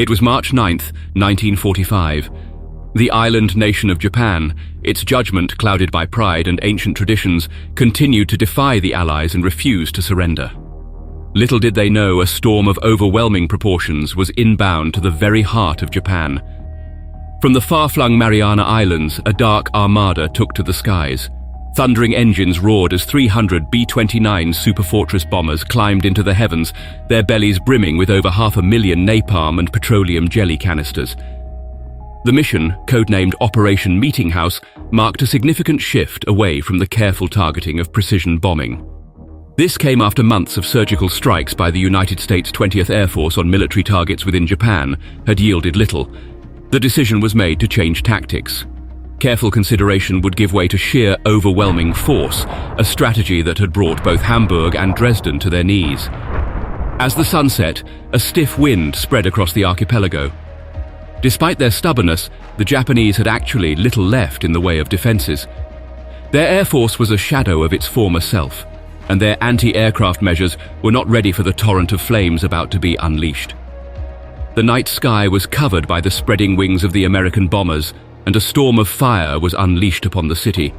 It was March 9th, 1945. The island nation of Japan, its judgment clouded by pride and ancient traditions, continued to defy the Allies and refuse to surrender. Little did they know a storm of overwhelming proportions was inbound to the very heart of Japan. From the far-flung Mariana Islands, a dark armada took to the skies. Thundering engines roared as 300 B-29 Superfortress bombers climbed into the heavens, their bellies brimming with over 500,000 napalm and petroleum jelly canisters. The mission, codenamed Operation Meetinghouse, marked a significant shift away from the careful targeting of precision bombing. This came after months of surgical strikes by the United States 20th Air Force on military targets within Japan had yielded little. The decision was made to change tactics. Careful consideration would give way to sheer, overwhelming force, a strategy that had brought both Hamburg and Dresden to their knees. As the sun set, a stiff wind spread across the archipelago. Despite their stubbornness, the Japanese had actually little left in the way of defenses. Their air force was a shadow of its former self, and their anti-aircraft measures were not ready for the torrent of flames about to be unleashed. The night sky was covered by the spreading wings of the American bombers, and a storm of fire was unleashed upon the city.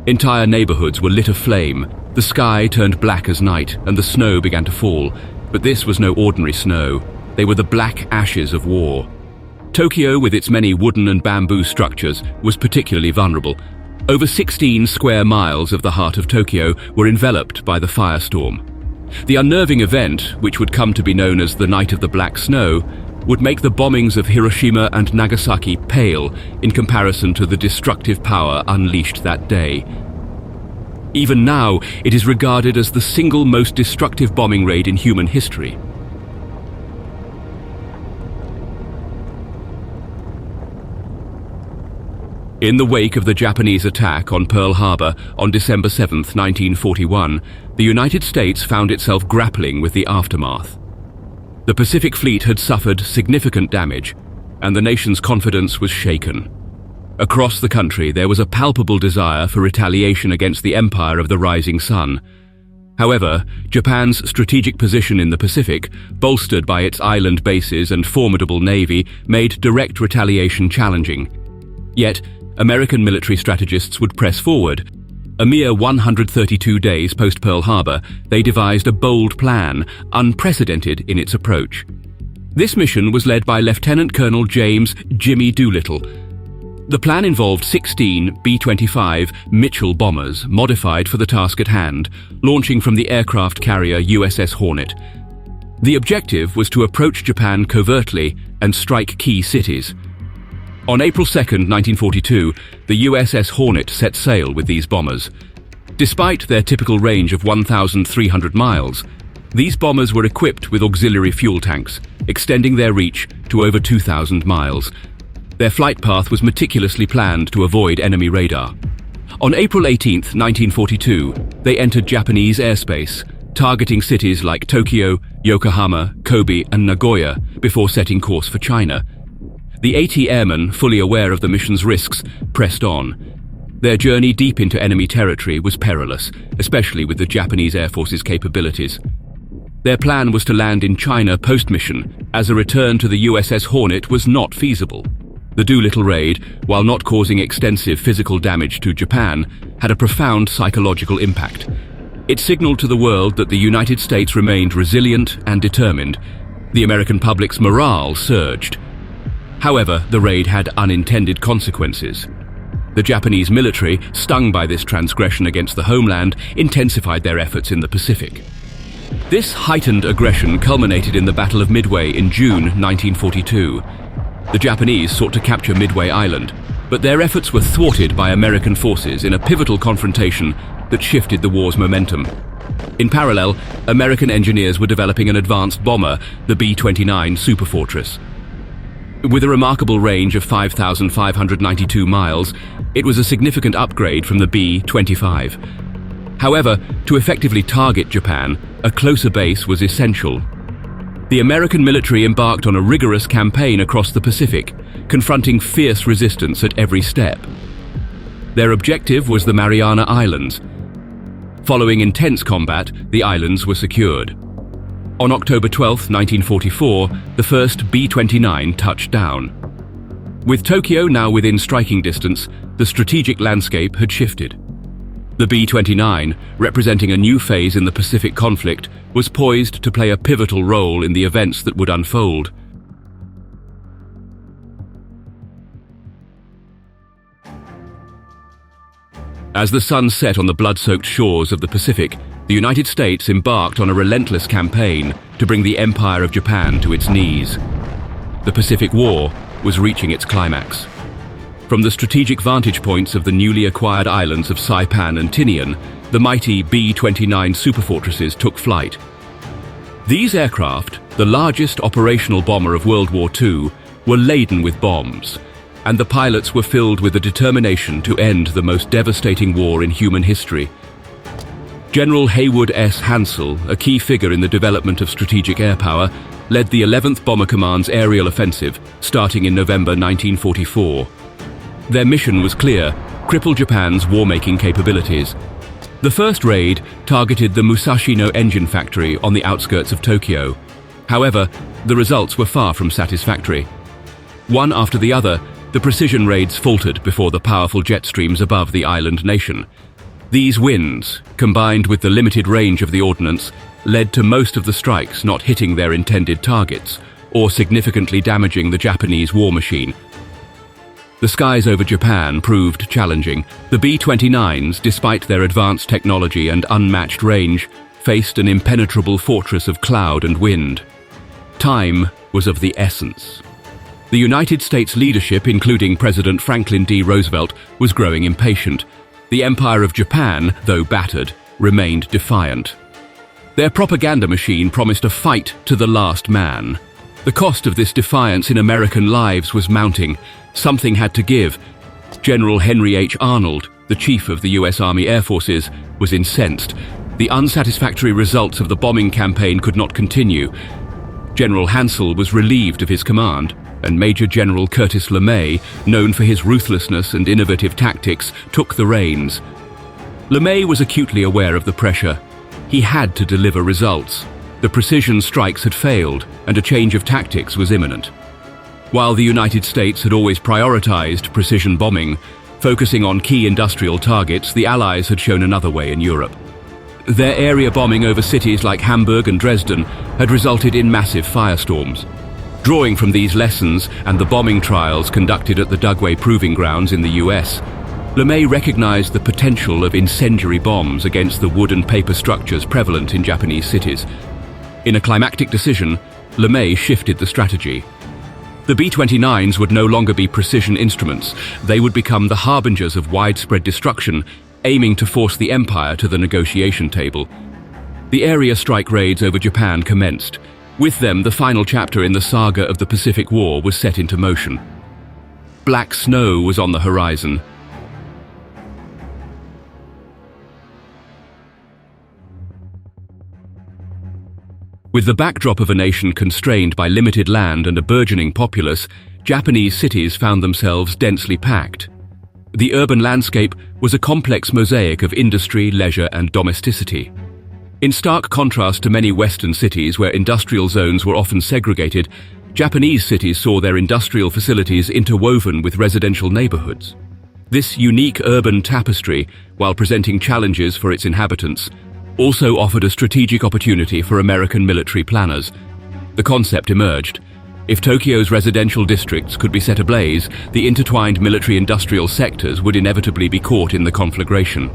Entire neighborhoods were lit aflame, the sky turned black as night, and the snow began to fall. But this was no ordinary snow. They were the black ashes of war. Tokyo, with its many wooden and bamboo structures, was particularly vulnerable. Over 16 square miles of the heart of Tokyo were enveloped by the firestorm. The unnerving event, which would come to be known as the Night of the Black Snow, would make the bombings of Hiroshima and Nagasaki pale in comparison to the destructive power unleashed that day. Even now, it is regarded as the single most destructive bombing raid in human history. In the wake of the Japanese attack on Pearl Harbor on December 7, 1941, the United States found itself grappling with the aftermath. The Pacific Fleet had suffered significant damage, and the nation's confidence was shaken. Across the country, there was a palpable desire for retaliation against the empire of the rising sun. However, Japan's strategic position in the Pacific, bolstered by its island bases and formidable navy, made direct retaliation challenging. Yet, American military strategists would press forward. A mere 132 days post-Pearl Harbor, they devised a bold plan, unprecedented in its approach. This mission was led by Lieutenant Colonel James "Jimmy" Doolittle. The plan involved 16 B-25 Mitchell bombers, modified for the task at hand, launching from the aircraft carrier USS Hornet. The objective was to approach Japan covertly and strike key cities. On April 2, 1942, the USS Hornet set sail with these bombers. Despite their typical range of 1,300 miles, these bombers were equipped with auxiliary fuel tanks, extending their reach to over 2,000 miles. Their flight path was meticulously planned to avoid enemy radar. On April 18, 1942, they entered Japanese airspace, targeting cities like Tokyo, Yokohama, Kobe, and Nagoya before setting course for China. The 80 airmen, fully aware of the mission's risks, pressed on. Their journey deep into enemy territory was perilous, especially with the Japanese Air Force's capabilities. Their plan was to land in China post-mission, as a return to the USS Hornet was not feasible. The Doolittle raid, while not causing extensive physical damage to Japan, had a profound psychological impact. It signaled to the world that the United States remained resilient and determined. The American public's morale surged. However, the raid had unintended consequences. The Japanese military, stung by this transgression against the homeland, intensified their efforts in the Pacific. This heightened aggression culminated in the Battle of Midway in June 1942. The Japanese sought to capture Midway Island, but their efforts were thwarted by American forces in a pivotal confrontation that shifted the war's momentum. In parallel, American engineers were developing an advanced bomber, the B-29 Superfortress. With a remarkable range of 5,592 miles, it was a significant upgrade from the B-25. However, to effectively target Japan, a closer base was essential. The American military embarked on a rigorous campaign across the Pacific, confronting fierce resistance at every step. Their objective was the Mariana Islands. Following intense combat, the islands were secured. On October 12, 1944, the first B-29 touched down. With Tokyo now within striking distance, the strategic landscape had shifted. The B-29, representing a new phase in the Pacific conflict, was poised to play a pivotal role in the events that would unfold. As the sun set on the blood-soaked shores of the Pacific, the United States embarked on a relentless campaign to bring the Empire of Japan to its knees. The Pacific War was reaching its climax. From the strategic vantage points of the newly acquired islands of Saipan and Tinian, the mighty B-29 Superfortresses took flight. These aircraft, the largest operational bomber of World War II, were laden with bombs, and the pilots were filled with the determination to end the most devastating war in human history. General Haywood S. Hansell, a key figure in the development of strategic air power, led the 11th Bomber Command's aerial offensive, starting in November 1944. Their mission was clear: cripple Japan's war-making capabilities. The first raid targeted the Musashino engine factory on the outskirts of Tokyo. However, the results were far from satisfactory. One after the other, the precision raids faltered before the powerful jet streams above the island nation. These winds, combined with the limited range of the ordnance, led to most of the strikes not hitting their intended targets or significantly damaging the Japanese war machine. The skies over Japan proved challenging. The B-29s, despite their advanced technology and unmatched range, faced an impenetrable fortress of cloud and wind. Time was of the essence. The United States leadership, including President Franklin D. Roosevelt, was growing impatient. The Empire of Japan, though battered, remained defiant. Their propaganda machine promised a fight to the last man. The cost of this defiance in American lives was mounting. Something had to give. General Henry H. Arnold, the chief of the U.S. Army Air Forces, was incensed. The unsatisfactory results of the bombing campaign could not continue. General Hansell was relieved of his command, and Major General Curtis LeMay, known for his ruthlessness and innovative tactics, took the reins. LeMay was acutely aware of the pressure. He had to deliver results. The precision strikes had failed, and a change of tactics was imminent. While the United States had always prioritized precision bombing, focusing on key industrial targets, the Allies had shown another way in Europe. Their area bombing over cities like Hamburg and Dresden had resulted in massive firestorms. Drawing from these lessons and the bombing trials conducted at the Dugway Proving Grounds in the US, LeMay recognized the potential of incendiary bombs against the wood and paper structures prevalent in Japanese cities. In a climactic decision, LeMay shifted the strategy. The B-29s would no longer be precision instruments. They would become the harbingers of widespread destruction, aiming to force the Empire to the negotiation table. The area strike raids over Japan commenced. With them, the final chapter in the saga of the Pacific War was set into motion. Black snow was on the horizon. With the backdrop of a nation constrained by limited land and a burgeoning populace, Japanese cities found themselves densely packed. The urban landscape was a complex mosaic of industry, leisure, and domesticity. In stark contrast to many Western cities where industrial zones were often segregated, Japanese cities saw their industrial facilities interwoven with residential neighborhoods. This unique urban tapestry, while presenting challenges for its inhabitants, also offered a strategic opportunity for American military planners. The concept emerged: if Tokyo's residential districts could be set ablaze, the intertwined military-industrial sectors would inevitably be caught in the conflagration.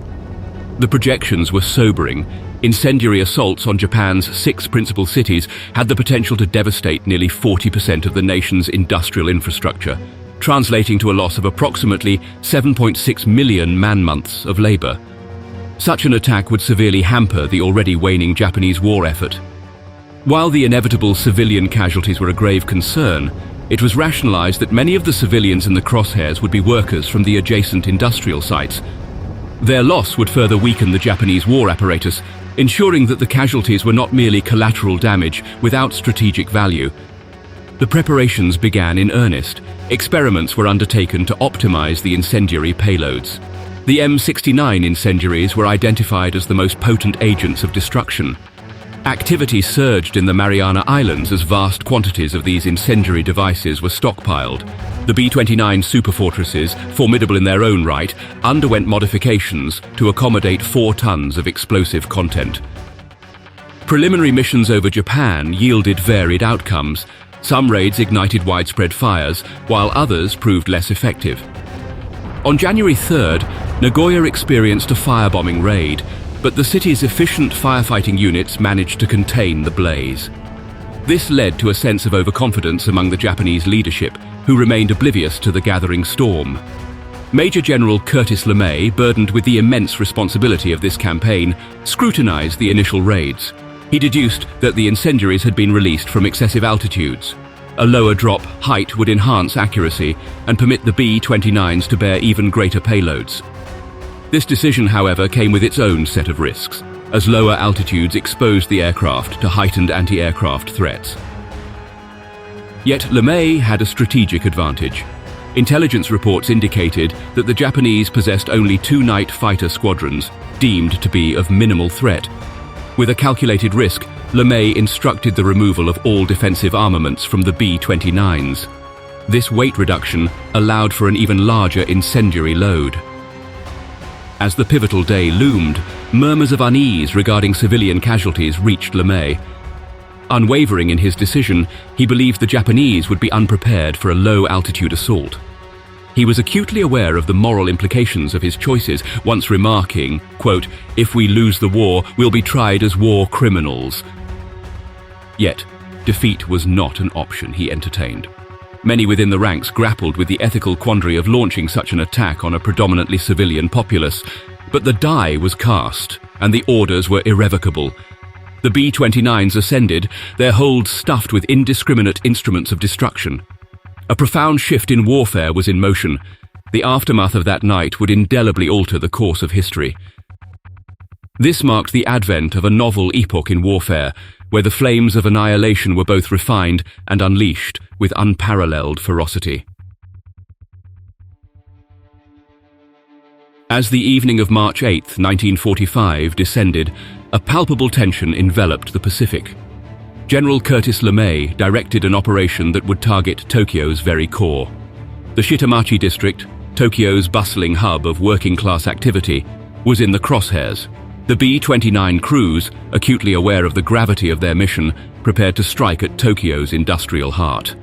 The projections were sobering. Incendiary assaults on Japan's 6 principal cities had the potential to devastate nearly 40% of the nation's industrial infrastructure, translating to a loss of approximately 7.6 million man-months of labor. Such an attack would severely hamper the already waning Japanese war effort. While the inevitable civilian casualties were a grave concern, it was rationalized that many of the civilians in the crosshairs would be workers from the adjacent industrial sites. Their loss would further weaken the Japanese war apparatus, ensuring that the casualties were not merely collateral damage without strategic value. The preparations began in earnest. Experiments were undertaken to optimize the incendiary payloads. The M69 incendiaries were identified as the most potent agents of destruction. Activity surged in the Mariana Islands as vast quantities of these incendiary devices were stockpiled. The B-29 Superfortresses, formidable in their own right, underwent modifications to accommodate 4 tons of explosive content. Preliminary missions over Japan yielded varied outcomes. Some raids ignited widespread fires, while others proved less effective. On January 3rd, Nagoya experienced a firebombing raid, but the city's efficient firefighting units managed to contain the blaze. This led to a sense of overconfidence among the Japanese leadership, who remained oblivious to the gathering storm. Major General Curtis LeMay, burdened with the immense responsibility of this campaign, scrutinized the initial raids. He deduced that the incendiaries had been released from excessive altitudes. A lower drop height would enhance accuracy and permit the B-29s to bear even greater payloads. This decision, however, came with its own set of risks, as lower altitudes exposed the aircraft to heightened anti-aircraft threats. Yet LeMay had a strategic advantage. Intelligence reports indicated that the Japanese possessed only 2 night fighter squadrons, deemed to be of minimal threat. With a calculated risk, LeMay instructed the removal of all defensive armaments from the B-29s. This weight reduction allowed for an even larger incendiary load. As the pivotal day loomed, murmurs of unease regarding civilian casualties reached LeMay. Unwavering in his decision, he believed the Japanese would be unprepared for a low-altitude assault. He was acutely aware of the moral implications of his choices, once remarking, quote, "If we lose the war, we'll be tried as war criminals." Yet, defeat was not an option he entertained. Many within the ranks grappled with the ethical quandary of launching such an attack on a predominantly civilian populace, but the die was cast, and the orders were irrevocable. The B-29s ascended, their holds stuffed with indiscriminate instruments of destruction. A profound shift in warfare was in motion. The aftermath of that night would indelibly alter the course of history. This marked the advent of a novel epoch in warfare, where the flames of annihilation were both refined and unleashed with unparalleled ferocity. As the evening of March 8, 1945 descended, a palpable tension enveloped the Pacific. General Curtis LeMay directed an operation that would target Tokyo's very core. The Shitamachi district, Tokyo's bustling hub of working-class activity, was in the crosshairs. The B-29 crews, acutely aware of the gravity of their mission, prepared to strike at Tokyo's industrial heart.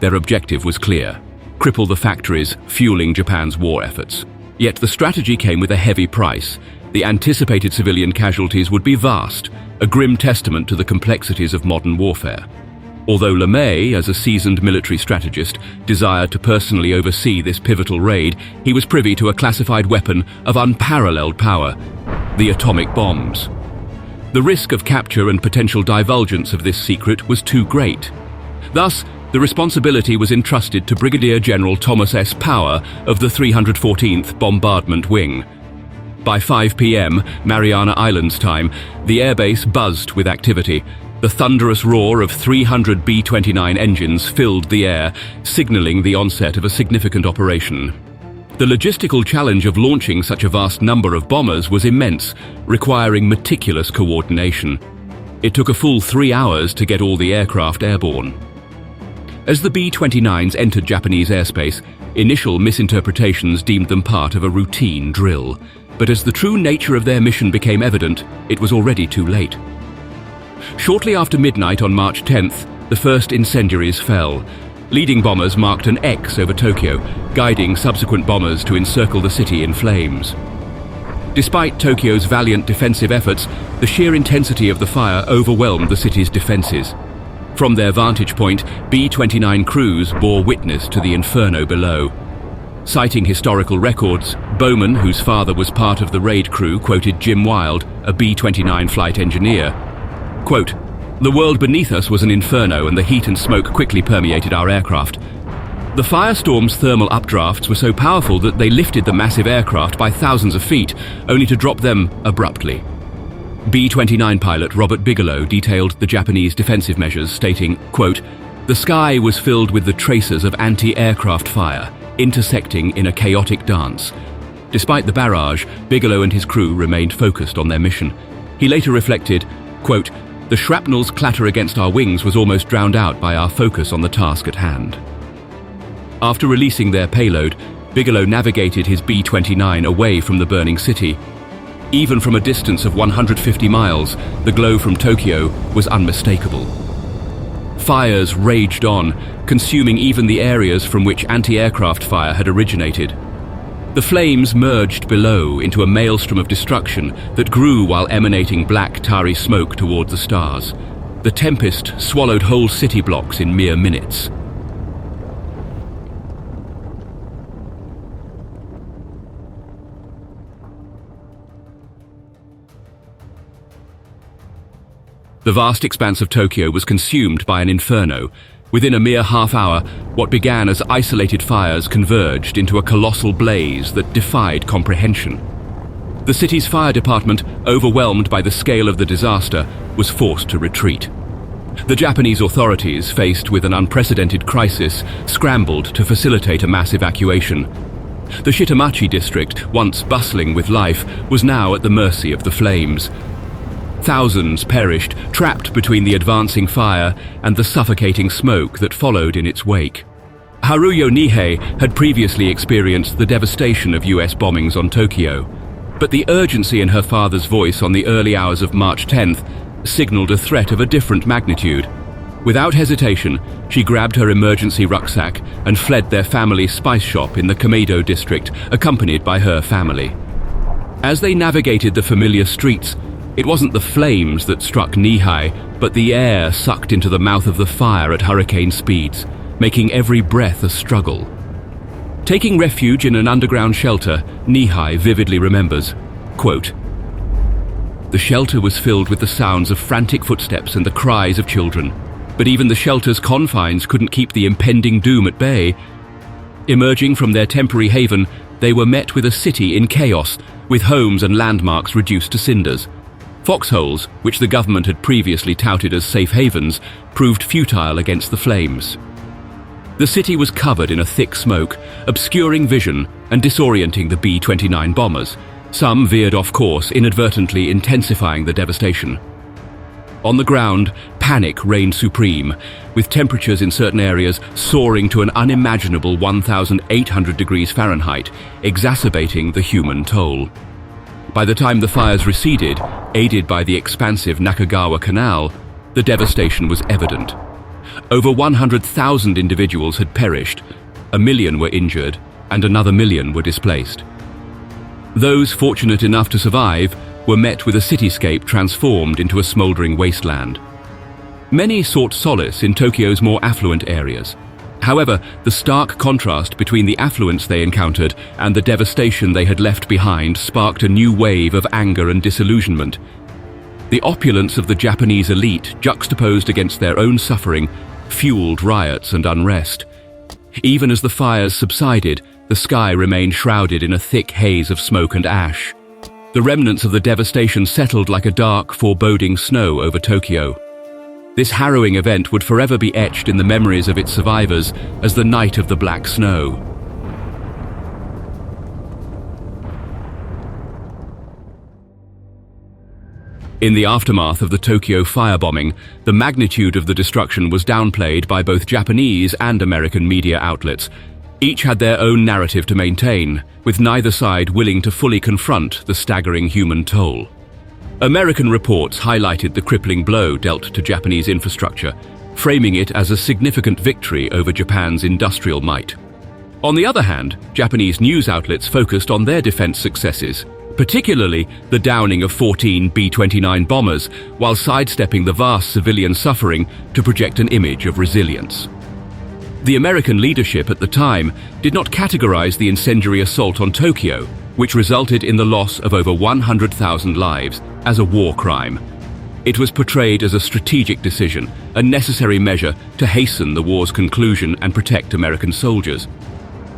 Their objective was clear: cripple the factories fueling Japan's war efforts. Yet the strategy came with a heavy price. The anticipated civilian casualties would be vast, a grim testament to the complexities of modern warfare. Although LeMay, as a seasoned military strategist, desired to personally oversee this pivotal raid, he was privy to a classified weapon of unparalleled power: the atomic bombs. The risk of capture and potential divulgence of this secret was too great. Thus, the responsibility was entrusted to Brigadier General Thomas S. Power of the 314th Bombardment Wing. By 5 p.m. Mariana Islands time, the airbase buzzed with activity. The thunderous roar of 300 B-29 engines filled the air, signaling the onset of a significant operation. The logistical challenge of launching such a vast number of bombers was immense, requiring meticulous coordination. It took a full 3 hours to get all the aircraft airborne. As the B-29s entered Japanese airspace, initial misinterpretations deemed them part of a routine drill. But as the true nature of their mission became evident, it was already too late. Shortly after midnight on March 10th, the first incendiaries fell. Leading bombers marked an X over Tokyo, guiding subsequent bombers to encircle the city in flames. Despite Tokyo's valiant defensive efforts, the sheer intensity of the fire overwhelmed the city's defenses. From their vantage point, B-29 crews bore witness to the inferno below. Citing historical records, Bowman, whose father was part of the raid crew, quoted Jim Wild, a B-29 flight engineer. Quote, "The world beneath us was an inferno, and the heat and smoke quickly permeated our aircraft. The firestorm's thermal updrafts were so powerful that they lifted the massive aircraft by thousands of feet, only to drop them abruptly." B-29 pilot Robert Bigelow detailed the Japanese defensive measures, stating, quote, "The sky was filled with the traces of anti-aircraft fire, intersecting in a chaotic dance." Despite the barrage, Bigelow and his crew remained focused on their mission. He later reflected, quote, The shrapnel's clatter against our wings was almost drowned out by our focus on the task at hand. After releasing their payload, Bigelow navigated his B-29 away from the burning city. Even from a distance of 150 miles, the glow from Tokyo was unmistakable. Fires raged on, consuming even the areas from which anti-aircraft fire had originated. The flames merged below into a maelstrom of destruction that grew while emanating black, tarry smoke toward the stars. The tempest swallowed whole city blocks in mere minutes. The vast expanse of Tokyo was consumed by an inferno. Within a mere half hour, what began as isolated fires converged into a colossal blaze that defied comprehension. The city's fire department, overwhelmed by the scale of the disaster, was forced to retreat. The Japanese authorities, faced with an unprecedented crisis, scrambled to facilitate a mass evacuation. The Shitamachi district, once bustling with life, was now at the mercy of the flames. Thousands perished, trapped between the advancing fire and the suffocating smoke that followed in its wake. Haruyo Nihei had previously experienced the devastation of US bombings on Tokyo, but the urgency in her father's voice on the early hours of March 10th signaled a threat of a different magnitude. Without hesitation, she grabbed her emergency rucksack and fled their family spice shop in the Kameido district, accompanied by her family. As they navigated the familiar streets, it wasn't the flames that struck Nihei, but the air sucked into the mouth of the fire at hurricane speeds, making every breath a struggle. Taking refuge in an underground shelter, Nihei vividly remembers, quote, "The shelter was filled with the sounds of frantic footsteps and the cries of children, but even the shelter's confines couldn't keep the impending doom at bay. Emerging from their temporary haven, they were met with a city in chaos, with homes and landmarks reduced to cinders. Foxholes, which the government had previously touted as safe havens, proved futile against the flames. The city was covered in a thick smoke, obscuring vision and disorienting the B-29 bombers. Some veered off course, inadvertently intensifying the devastation. On the ground, panic reigned supreme, with temperatures in certain areas soaring to an unimaginable 1,800 degrees Fahrenheit, exacerbating the human toll. By the time the fires receded, aided by the expansive Nakagawa Canal, the devastation was evident. Over 100,000 individuals had perished, 1 million were injured, and another 1 million were displaced. Those fortunate enough to survive were met with a cityscape transformed into a smoldering wasteland. Many sought solace in Tokyo's more affluent areas. However, the stark contrast between the affluence they encountered and the devastation they had left behind sparked a new wave of anger and disillusionment. The opulence of the Japanese elite, juxtaposed against their own suffering, fueled riots and unrest. Even as the fires subsided, the sky remained shrouded in a thick haze of smoke and ash. The remnants of the devastation settled like a dark, foreboding snow over Tokyo. This harrowing event would forever be etched in the memories of its survivors as the Night of the Black Snow. In the aftermath of the Tokyo firebombing, the magnitude of the destruction was downplayed by both Japanese and American media outlets. Each had their own narrative to maintain, with neither side willing to fully confront the staggering human toll. American reports highlighted the crippling blow dealt to Japanese infrastructure, framing it as a significant victory over Japan's industrial might. On the other hand, Japanese news outlets focused on their defense successes, particularly the downing of 14 B-29 bombers, while sidestepping the vast civilian suffering to project an image of resilience. The American leadership at the time did not categorize the incendiary assault on Tokyo, which resulted in the loss of over 100,000 lives, as a war crime. It was portrayed as a strategic decision, a necessary measure to hasten the war's conclusion and protect American soldiers.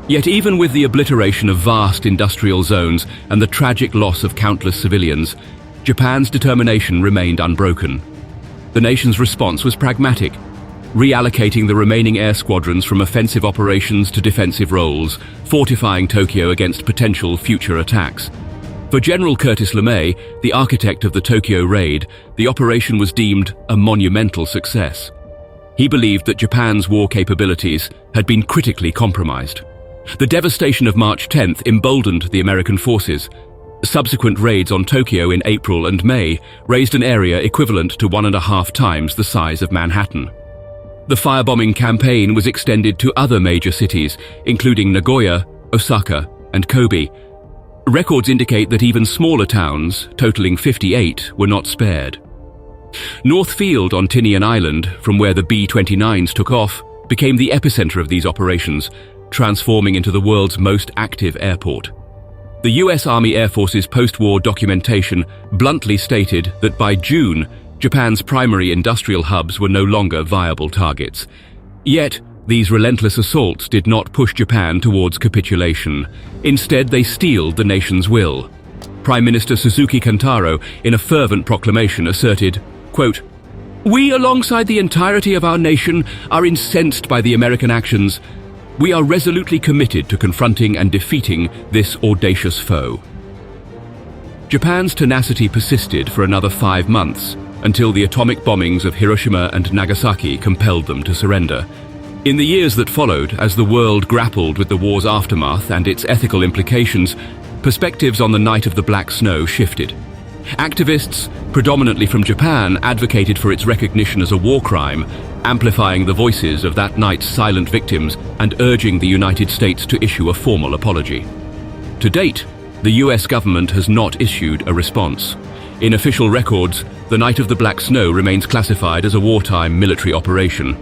Yet even with the obliteration of vast industrial zones and the tragic loss of countless civilians, Japan's determination remained unbroken. The nation's response was pragmatic, reallocating the remaining air squadrons from offensive operations to defensive roles, fortifying Tokyo against potential future attacks. For General Curtis LeMay, the architect of the Tokyo raid, the operation was deemed a monumental success. He believed that Japan's war capabilities had been critically compromised. The devastation of March 10th emboldened the American forces. Subsequent raids on Tokyo in April and May raised an area equivalent to 1.5 times the size of Manhattan. The firebombing campaign was extended to other major cities, including Nagoya, Osaka, and Kobe. Records indicate that even smaller towns, totaling 58, were not spared. Northfield on Tinian Island, from where the B-29s took off, became the epicenter of these operations, transforming into the world's most active airport. The US Army Air Force's post-war documentation bluntly stated that by June, Japan's primary industrial hubs were no longer viable targets. Yet, these relentless assaults did not push Japan towards capitulation. Instead, they steeled the nation's will. Prime Minister Suzuki Kantaro, in a fervent proclamation, asserted, quote, "We, alongside the entirety of our nation, are incensed by the American actions. We are resolutely committed to confronting and defeating this audacious foe." Japan's tenacity persisted for another 5 months, until the atomic bombings of Hiroshima and Nagasaki compelled them to surrender. In the years that followed, as the world grappled with the war's aftermath and its ethical implications, perspectives on the Night of the Black Snow shifted. Activists, predominantly from Japan, advocated for its recognition as a war crime, amplifying the voices of that night's silent victims and urging the United States to issue a formal apology. To date, the US government has not issued a response. In official records, the Night of the Black Snow remains classified as a wartime military operation.